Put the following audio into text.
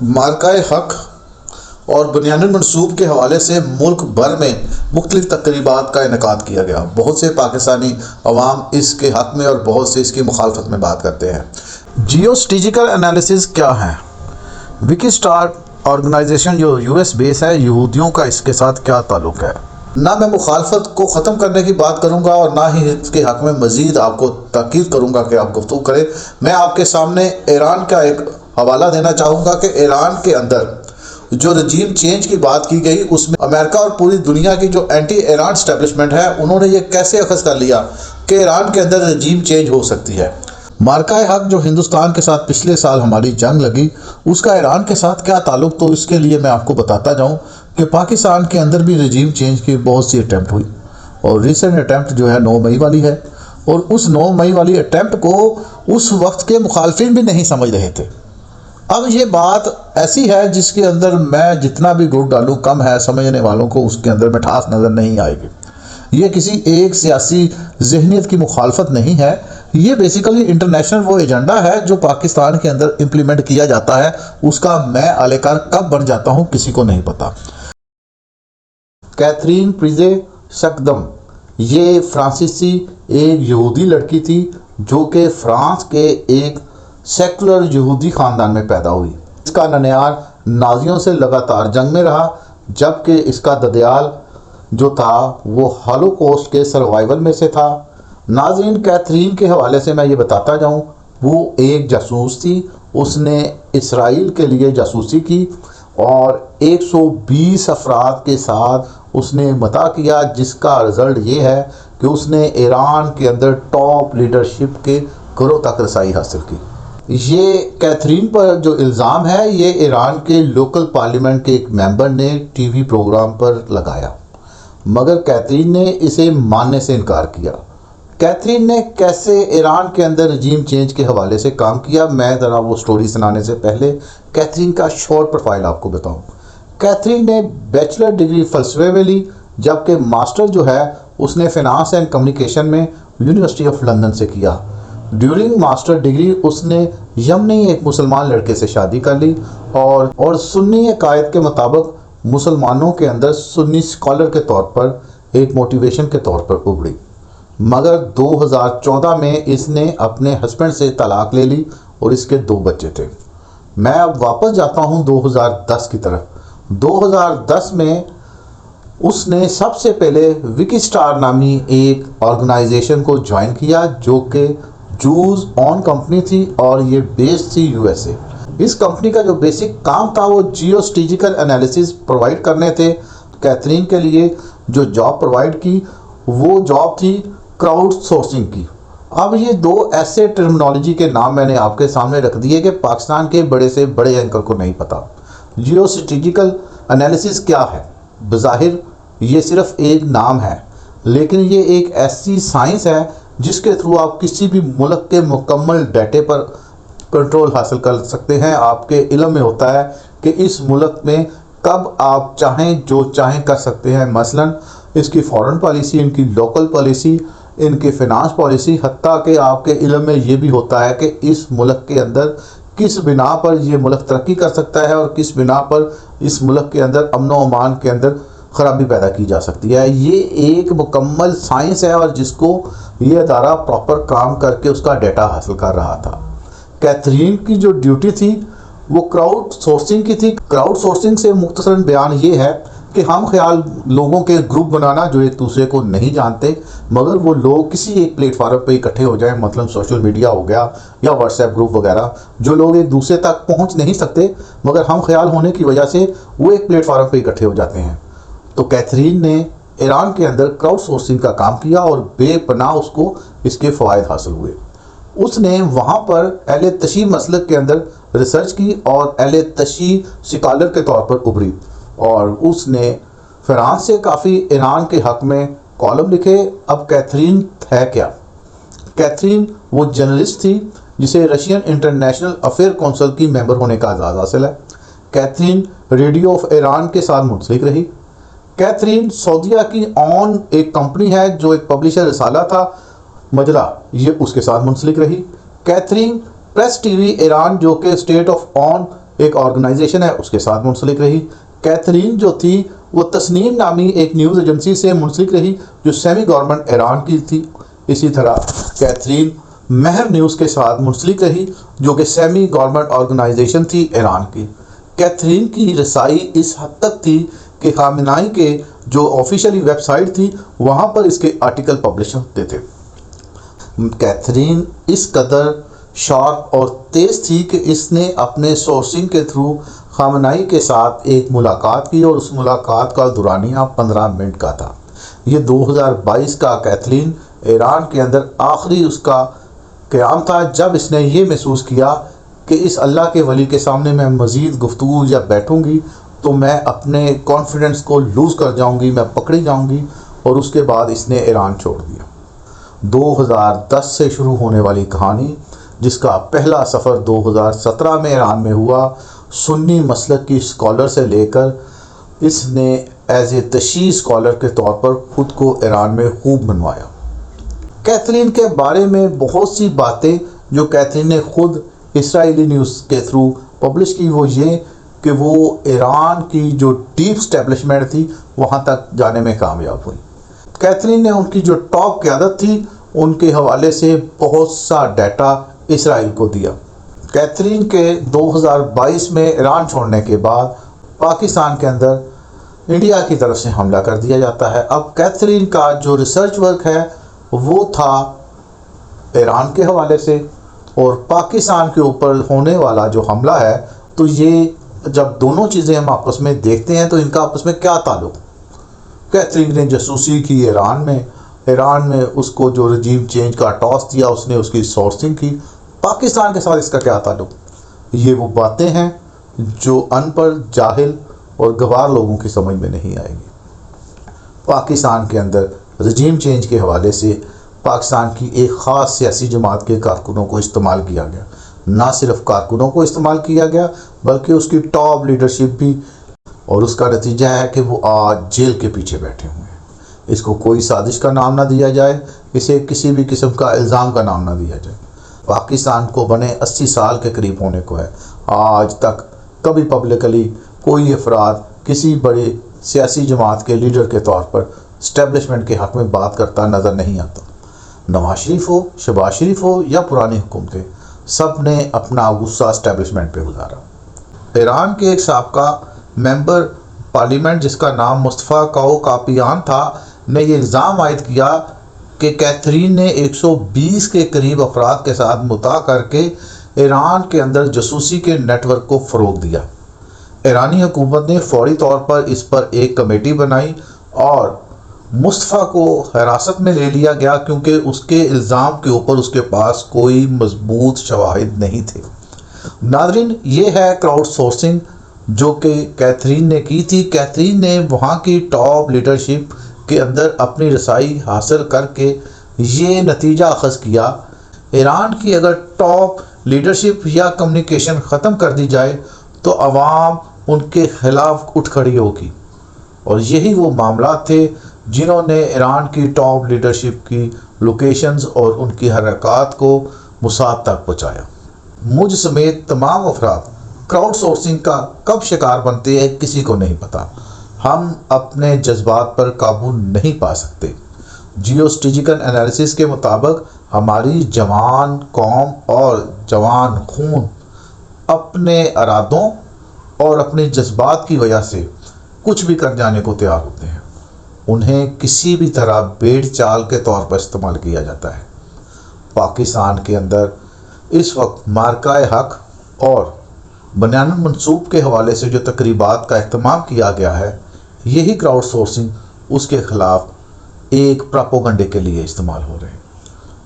مارکہ حق اور بنیان المنصوب کے حوالے سے ملک بھر میں مختلف تقریبات کا انعقاد کیا گیا۔ بہت سے پاکستانی عوام اس کے حق میں اور بہت سے اس کی مخالفت میں بات کرتے ہیں۔ جیو اسٹریٹجیکل انالیسز کیا ہے؟ وکی اسٹار آرگنائزیشن جو یو ایس بیس ہے، یہودیوں کا اس کے ساتھ کیا تعلق ہے؟ نہ میں مخالفت کو ختم کرنے کی بات کروں گا اور نہ ہی اس کے حق میں مزید آپ کو تاکید کروں گا کہ آپ گفتگو کریں۔ میں آپ کے سامنے ایران کا ایک حوالہ دینا چاہوں گا کہ ایران کے اندر جو رجیم چینج کی بات کی گئی، اس میں امریکہ اور پوری دنیا کی جو اینٹی ایران اسٹیبلشمنٹ ہے، انہوں نے یہ کیسے اخذ کر لیا کہ ایران کے اندر رجیم چینج ہو سکتی ہے۔ مارکہ حق جو ہندوستان کے ساتھ پچھلے سال ہماری جنگ لگی، اس کا ایران کے ساتھ کیا تعلق، تو اس کے لیے میں آپ کو بتاتا جاؤں کہ پاکستان کے اندر بھی رجیم چینج کی بہت سی اٹیمپٹ ہوئی، اور ریسنٹ اٹیمپٹ جو ہے 9 مئی والی ہے، اور اس 9 مئی والی اٹیمپٹ کو اس وقت کے مخالفین بھی نہیں سمجھ رہے تھے۔ اب یہ بات ایسی ہے جس کے اندر میں جتنا بھی گھوٹ ڈالوں کم ہے، سمجھنے والوں کو اس کے اندر مٹھاس نظر نہیں آئے گی۔ یہ کسی ایک سیاسی ذہنیت کی مخالفت نہیں ہے، یہ بیسیکلی انٹرنیشنل وہ ایجنڈا ہے جو پاکستان کے اندر امپلیمنٹ کیا جاتا ہے۔ اس کا میں اہلکار کب بن جاتا ہوں کسی کو نہیں پتا۔ کیتھرین پریزے سکدم یہ فرانسیسی ایک یہودی لڑکی تھی جو کہ فرانس کے ایک سیکولر یہودی خاندان میں پیدا ہوئی۔ اس کا ننیار نازیوں سے لگاتار جنگ میں رہا، جبکہ اس کا ددیال جو تھا وہ ہالوکوسٹ کے سروائیول میں سے تھا۔ ناظرین، کیتھرین کے حوالے سے میں یہ بتاتا جاؤں، وہ ایک جاسوس تھی۔ اس نے اسرائیل کے لیے جاسوسی کی اور 120 افراد کے ساتھ اس نے مطع کیا، جس کا رزلٹ یہ ہے کہ اس نے ایران کے اندر ٹاپ لیڈرشپ کے گھروں تک رسائی حاصل کی۔ یہ کیتھرین پر جو الزام ہے، یہ ایران کے لوکل پارلیمنٹ کے ایک ممبر نے ٹی وی پروگرام پر لگایا، مگر کیتھرین نے اسے ماننے سے انکار کیا۔ کیتھرین نے کیسے ایران کے اندر رجیم چینج کے حوالے سے کام کیا، میں ذرا وہ سٹوری سنانے سے پہلے کیتھرین کا شارٹ پروفائل آپ کو بتاؤں۔ کیتھرین نے بیچلر ڈگری فلسفے میں لی، جبکہ ماسٹر جو ہے اس نے فائنانس اینڈ کمیونیکیشن میں یونیورسٹی آف لندن سے کیا۔ ڈیورنگ ماسٹر ڈگری اس نے یمنی ایک مسلمان لڑکے سے شادی کر لی اور سنی عقائد کے مطابق مسلمانوں کے اندر سنی اسکالر کے طور پر ایک موٹیویشن کے طور پر ابھری، مگر 2014 میں اس نے اپنے ہسبینڈ سے طلاق لے لی اور اس کے 2 بچے تھے۔ میں اب واپس جاتا ہوں 2010 کی طرف۔ 2010 میں اس نے سب سے پہلے وکی اسٹار نامی ایک آرگنائزیشن کو جوائن کیا جو کہ جوز آن کمپنی تھی اور یہ بیس تھی یو ایس اے۔ اس کمپنی کا جو بیسک کام تھا وہ جیو اسٹریٹجیکل انالیسز پرووائڈ کرنے تھے۔ کیتھرین کے لیے جو جاب پرووائڈ کی وہ جاب تھی کراؤڈ سورسنگ کی۔ اب یہ 2 ایسے ٹرمنالوجی کے نام میں نے آپ کے سامنے رکھ دیے کہ پاکستان کے بڑے سے بڑے اینکر کو نہیں پتا۔ جیو اسٹریٹجیکل انالیسز کیا ہے؟ بظاہر یہ صرف ایک نام ہے، لیکن یہ ایک ایسی سائنس ہے جس کے تھرو آپ کسی بھی ملک کے مکمل ڈیٹے پر کنٹرول حاصل کر سکتے ہیں۔ آپ کے علم میں ہوتا ہے کہ اس ملک میں کب آپ چاہیں جو چاہیں کر سکتے ہیں، مثلا اس کی فارن پالیسی، ان کی لوکل پالیسی، ان کی فائنانس پالیسی، حتیٰ کہ آپ کے علم میں یہ بھی ہوتا ہے کہ اس ملک کے اندر کس بنا پر یہ ملک ترقی کر سکتا ہے اور کس بنا پر اس ملک کے اندر امن و امان کے اندر خرابی پیدا کی جا سکتی ہے۔ یہ ایک مکمل سائنس ہے اور جس کو یہ ادارہ پراپر کام کر کے اس کا ڈیٹا حاصل کر رہا تھا۔ کیتھرین کی جو ڈیوٹی تھی وہ کراؤڈ سورسنگ کی تھی۔ کراؤڈ سورسنگ سے مختصراً بیان یہ ہے کہ ہم خیال لوگوں کے گروپ بنانا جو ایک دوسرے کو نہیں جانتے، مگر وہ لوگ کسی ایک پلیٹ فارم پہ اکٹھے ہو جائیں، مثلا سوشل میڈیا ہو گیا یا واٹس ایپ گروپ وغیرہ، جو لوگ ایک دوسرے تک پہنچ نہیں سکتے مگر ہم خیال ہونے کی وجہ سے وہ ایک پلیٹ فارم پہ اکٹھے ہو جاتے ہیں۔ تو کیتھرین نے ایران کے اندر کراؤڈ سورسنگ کا کام کیا اور بے پناہ اس کو اس کے فوائد حاصل ہوئے۔ اس نے وہاں پر اہل تشیع مسلک کے اندر ریسرچ کی اور اہل تشیع سکالر کے طور پر ابھری، اور اس نے فرانس سے کافی ایران کے حق میں کالم لکھے۔ اب کیتھرین ہے کیا؟ کیتھرین وہ جرنلسٹ تھی جسے رشین انٹرنیشنل افیئر کونسل کی ممبر ہونے کا اعزاز حاصل ہے۔ کیتھرین ریڈیو آف ایران کے ساتھ منسلک رہی۔ کیتھرین سعودیہ کی آن ایک کمپنی ہے جو ایک پبلشر رسالہ تھا مجلہ، یہ اس کے ساتھ منسلک رہی۔ کیتھرین پریس ٹی وی ایران جو کہ اسٹیٹ آف آن ایک آرگنائزیشن ہے اس کے ساتھ منسلک رہی۔ کیتھرین جو تھی وہ تسنیم نامی ایک نیوز ایجنسی سے منسلک رہی جو سیمی گورنمنٹ ایران کی تھی۔ اسی طرح کیتھرین مہر نیوز کے ساتھ منسلک رہی جو کہ سیمی گورنمنٹ آرگنائزیشن تھی ایران کی۔ کیتھرین کی رسائی اس حد تک تھی کہ خامنائی کے جو آفیشیلی ویب سائٹ تھی وہاں پر اس کے آرٹیکل پبلش ہوتے تھے۔ کیتھرین اس قدر شارپ اور تیز تھی کہ اس نے اپنے سورسنگ کے تھرو خامنائی کے ساتھ ایک ملاقات کی اور اس ملاقات کا دورانیہ 15 منٹ کا تھا۔ یہ 2022 کا کیتھرین ایران کے اندر آخری اس کا قیام تھا جب اس نے یہ محسوس کیا کہ اس اللہ کے ولی کے سامنے میں مزید گفتگو یا بیٹھوں گی تو میں اپنے کانفیڈنس کو لوز کر جاؤں گی، میں پکڑی جاؤں گی، اور اس کے بعد اس نے ایران چھوڑ دیا۔ 2010 سے شروع ہونے والی کہانی جس کا پہلا سفر 2017 میں ایران میں ہوا، سنی مسلک کی اسکالر سے لے کر اس نے ایز اے تشیع اسکالر کے طور پر خود کو ایران میں خوب منوایا۔ کیتھرین کے بارے میں بہت سی باتیں جو کیتھرین نے خود اسرائیلی نیوز کے تھرو پبلش کی وہ یہ کہ وہ ایران کی جو ڈیپ اسٹیبلشمنٹ تھی وہاں تک جانے میں کامیاب ہوئی۔ کیتھرین نے ان کی جو ٹاپ قیادت تھی ان کے حوالے سے بہت سا ڈیٹا اسرائیل کو دیا۔ کیتھرین کے 2022 میں ایران چھوڑنے کے بعد پاکستان کے اندر انڈیا کی طرف سے حملہ کر دیا جاتا ہے۔ اب کیتھرین کا جو ریسرچ ورک ہے وہ تھا ایران کے حوالے سے، اور پاکستان کے اوپر ہونے والا جو حملہ ہے تو یہ جب دونوں چیزیں ہم آپس میں دیکھتے ہیں تو ان کا آپس میں کیا تعلق؟ کیتھرین نے جاسوسی کی ایران میں اس کو جو رجیم چینج کا ٹاس دیا اس نے اس کی سورسنگ کی۔ پاکستان کے ساتھ اس کا کیا تعلق؟ یہ وہ باتیں ہیں جو ان پڑھ، جاہل اور گوار لوگوں کی سمجھ میں نہیں آئے گی۔ پاکستان کے اندر رجیم چینج کے حوالے سے پاکستان کی ایک خاص سیاسی جماعت کے کارکنوں کو استعمال کیا گیا۔ نہ صرف کارکنوں کو استعمال کیا گیا بلکہ اس کی ٹاپ لیڈرشپ بھی، اور اس کا نتیجہ ہے کہ وہ آج جیل کے پیچھے بیٹھے ہوئے ہیں۔ اس کو کوئی سازش کا نام نہ دیا جائے، اسے کسی بھی قسم کا الزام کا نام نہ دیا جائے۔ پاکستان کو بنے 80 سال کے قریب ہونے کو ہے، آج تک کبھی پبلکلی کوئی افراد کسی بڑے سیاسی جماعت کے لیڈر کے طور پر اسٹیبلشمنٹ کے حق میں بات کرتا نظر نہیں آتا۔ نواز شریف ہو، شہباز شریف ہو یا پرانی حکومتیں، سب نے اپنا غصہ اسٹیبلشمنٹ پہ گزارا۔ ایران کے ایک سابقہ ممبر پارلیمنٹ جس کا نام مصطفیٰ کاپیان تھا نے یہ الزام عائد کیا کہ کیتھرین نے 120 کے قریب افراد کے ساتھ مطالعہ کر کے ایران کے اندر جاسوسی کے نیٹ ورک کو فروغ دیا۔ ایرانی حکومت نے فوری طور پر اس پر ایک کمیٹی بنائی اور مصطفیٰ کو حراست میں لے لیا گیا کیونکہ اس کے الزام کے اوپر اس کے پاس کوئی مضبوط شواہد نہیں تھے۔ ناظرین، یہ ہے کراؤڈ سورسنگ جو کہ کیتھرین نے کی تھی۔ کیتھرین نے وہاں کی ٹاپ لیڈرشپ کے اندر اپنی رسائی حاصل کر کے یہ نتیجہ اخذ کیا، ایران کی اگر ٹاپ لیڈرشپ یا کمیونیکیشن ختم کر دی جائے تو عوام ان کے خلاف اٹھ کھڑی ہوگی، اور یہی وہ معاملات تھے جنہوں نے ایران کی ٹاپ لیڈرشپ کی لوکیشنز اور ان کی حرکات کو موساد تک پہنچایا۔ مجھ سمیت تمام افراد کراؤڈ سورسنگ کا کب شکار بنتے ہیں کسی کو نہیں پتا۔ ہم اپنے جذبات پر قابو نہیں پا سکتے۔ جیو اسٹریٹجیکل انالیسس کے مطابق ہماری جوان قوم اور جوان خون اپنے ارادوں اور اپنے جذبات کی وجہ سے کچھ بھی کر جانے کو تیار ہوتے ہیں۔ انہیں کسی بھی طرح بیڑ چال کے طور پر استعمال کیا جاتا ہے۔ پاکستان کے اندر اس وقت مارکہ حق اور بنیان المنصوب کے حوالے سے جو تقریبات کا اہتمام کیا گیا ہے، یہی کراؤڈ سورسنگ اس کے خلاف ایک پراپوگنڈے کے لیے استعمال ہو رہے ہیں۔